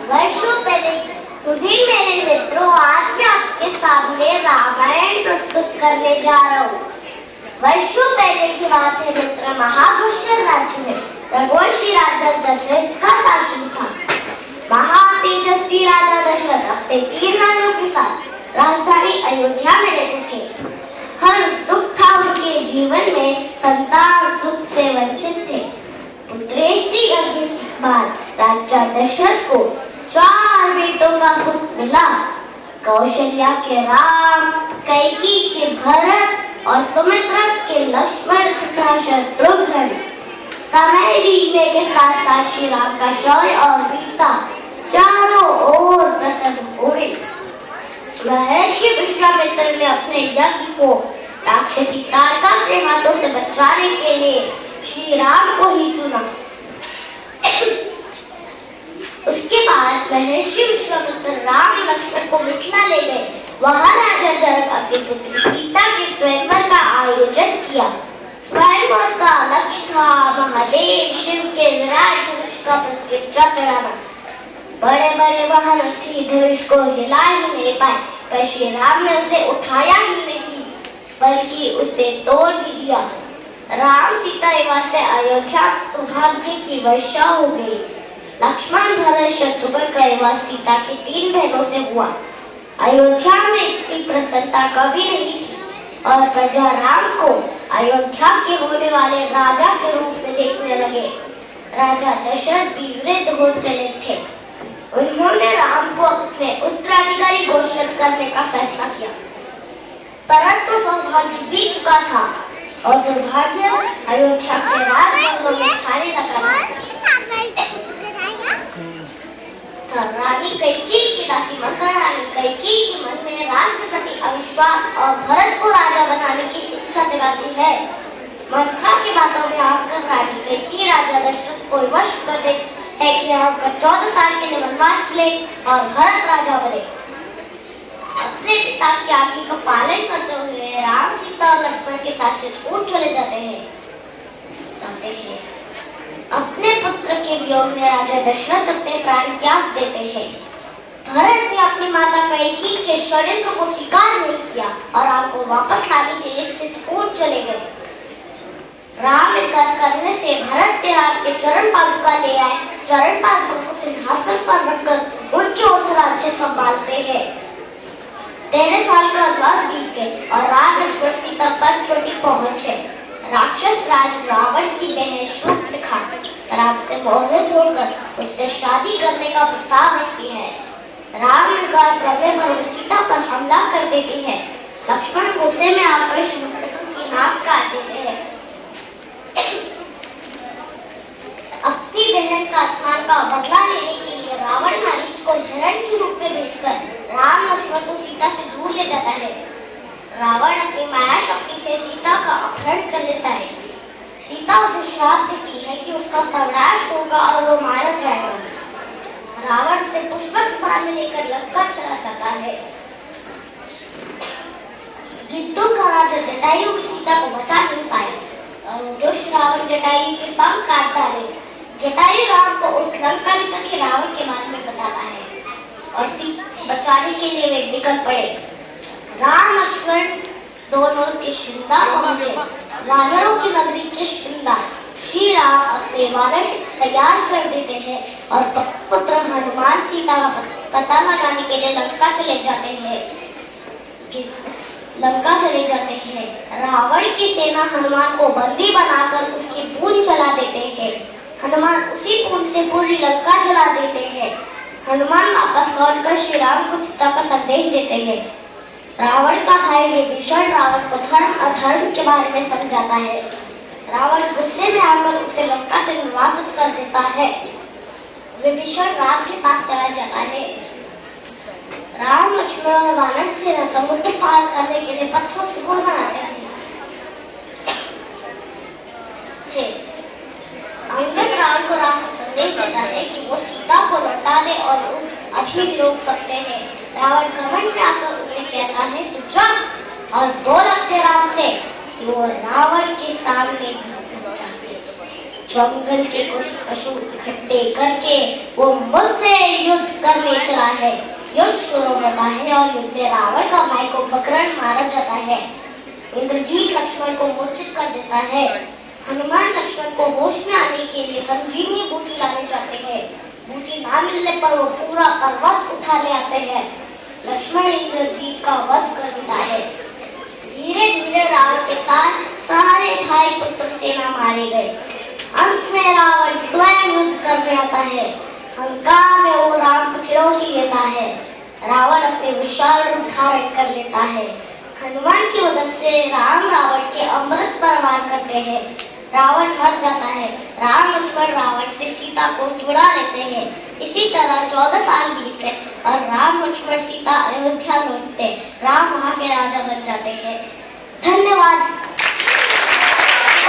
वर्षों पहले सुधीर मेरे मित्रों, आज मैं आपके सामने रामायण प्रस्तुत करने जा रहा हूँ। वर्षों पहले की बात है मित्र। महापुष्कर राज्य में रघुवंशी राजा दशरथ का शासन था। महातेजस्वी राजा दशरथ अपने 3 रानियों के साथ राजधानी अयोध्या में रहते थे। हर सुख था उनके जीवन में, संतान सुख से वंचित थे। पुत्रेष्टि यज्ञ के बाद राजा दशरथ को 4 बेटों का सुख मिला। कौशल्या के राम, कैकेयी के भरत और सुमित्रा के लक्ष्मण तथा शत्रुघ्न। समय बीतने के साथ साथ श्री राम का शौर्य और वीरता चारों ओर प्रसिद्ध हुए। महर्षि विश्वामित्र ने अपने यज्ञ को राक्षसी तारका के हाथों से बचाने के लिए श्री राम को ही चुना। उसके बाद महर्षि विश्वामित्र राम लक्ष्मण को मिथिला ले गए। वहां राजा जनक अपनी पुत्री सीता के स्वयंवर का आयोजन किया। स्वयंवर का लक्ष्य था महादेव शिव के विराट धनुष का प्रतिष्ठा चढ़ाना। बड़े बड़े महारथी धनुष को हिला ही नहीं पाए, पर श्री राम ने उसे उठाया ही नहीं, बल्कि उसे तोड़ भी दिया। राम सीता निवास से अयोध्या सौभाग्य की वर्षा हो गई। लक्ष्मण भरत शत्रुघ्न का निवास सीता की 3 बहनों से हुआ। अयोध्या में इतनी प्रसन्नता कभी नहीं थी और प्रजा राम को अयोध्या के होने वाले राजा के रूप में देखने लगे। राजा दशरथ भी वृद्ध हो चले थे। उन्होंने राम को अपने उत्तराधिकारी घोषित करने का फैसला किया, परंतु सौभाग्य बीत चुका था और दुर्भाग्य अयोध्या के राजमहलों में छाने लगा। रानी कैकेयी की दासी मंत्रा रानी कैकेयी के मन में राम के प्रति अविश्वास और भरत को राजा बनाने की इच्छा जगाती है। मंत्रा की बातों में आकर रानी कैकेयी राजा दशरथ को वश कर देती है कि आप 14 साल के लिए वनवास ले और भरत राजा बने। अपने पिता की आज्ञा का पालन करते हुए राम सीता और लक्ष्मण के साथ चित्रकूट चले जाते हैं। अपने पुत्र के वियोग में राजा दशरथ अपने प्राण त्याग देते हैं। भरत ने अपनी माता कैकेयी के षड्यंत्र को स्वीकार नहीं किया और राम को वापस लाने के लिए चित्रकूट चले गए। राम इनकार करने से भरत ने राम के चरण पादुका ले आए। चरण पादुका को सिंहासन पर रखकर उनकी ओर से राज्य संभालते हैं। 13 साल का वनवास बीत गए और राम लक्ष्मण सीता पर चोटी पहुंचे। राक्षस राज रावण की बहन शूर्पणखा राम से मोहित होकर उससे शादी करने का प्रस्ताव रखती है। राम इनकार करने पर सीता पर हमला कर देती है। लक्ष्मण गुस्से में आकर शूर्पणखा की नाक काट देते हैं। अपनी बहन का अपमान का बदला लेने के लिए रावण मारीच को हिरण के रूप में भेजकर राम लक्ष्मण को सीता से दूर ले जाता है। रावण अपनी माया शक्ति से सीता का अपहरण कर लेता है। सीता उसे श्राप देती है कि उसका सर्वनाश होगा और वो मारा जाएगा। रावण से पुष्पक बाण लेकर लंका चला जाता है। गिद्धों का राजा जटायु भी सीता को बचा नहीं पाए और दुष्ट रावण जटायु के पंख काट डाले। जटायु राम को उस लंका के रावण के बारे में बताता है और सीता बचाने के लिए वे निकल पड़े। राम लक्ष्मण दोनों किष्किंधा पहुंचे। वानरों की नगरी किष्किंधा। श्री राम अपने वानर तैयार कर देते हैं और पुत्र हनुमान सीता का पता लगाने के लिए लंका चले जाते हैं। रावण की सेना हनुमान को बंदी बनाकर उसकी पूंछ जला देते हैं। हनुमान उसी पूंछ से पूरी लंका जला देते हैं। हनुमान वापस लौटकर श्री राम को सीता का संदेश देते हैं। रावण का भाई विभीषण रावण को धर्म अधर्म के बारे में समझाता है। रावण गुस्से में आकर उसे लंका से निर्वासित कर देता है। विभीषण राम के पास चला जाता है। राम लक्ष्मण और वानर सेना समुद्र पार करने के लिए पत्थरों से पुल बनाते हैं। अंगद रावण को राम को संदेश देता है कि वो सीता को लौटा दे और अभी भी रोक सकते हैं। रावण घमंड में आकर उसे कहता है तू जा और बोल अपने राम से कि वो रावण के सामने जंगल के कुछ पशु इकट्ठे करके वो मुझसे युद्ध करने चला है। युद्ध शुरू होता है और युद्ध में रावण का भाई को बकरन मारा जाता है। इंद्रजीत लक्ष्मण को मूर्छित कर देता है। हनुमान लक्ष्मण को होश में आने के लिए संजीवनी बूटी लाने जाते हैं। बूटी ना मिलने पर वो पूरा पर्वत उठा ले आते हैं। लक्ष्मण इंद्रजीत का वध कर देता है। धीरे धीरे रावण के साथ सारे भाई पुत्र सेना मारे गए। अंत में रावण स्वयं युद्ध करने आता है। अहंकार में वो राम को चिरौटी देता है। रावण अपने विशाल रूप धारण कर लेता है। हनुमान की मदद से राम रावण के अमृत पर वार करते हैं। रावण मर जाता है। राम लक्ष्मण रावण से सीता को छुड़ा लेते हैं। इसी तरह 14 साल बीत गए और राम लक्ष्मण सीता अयोध्या लौटते। राम वहाँ के राजा बन जाते हैं। धन्यवाद।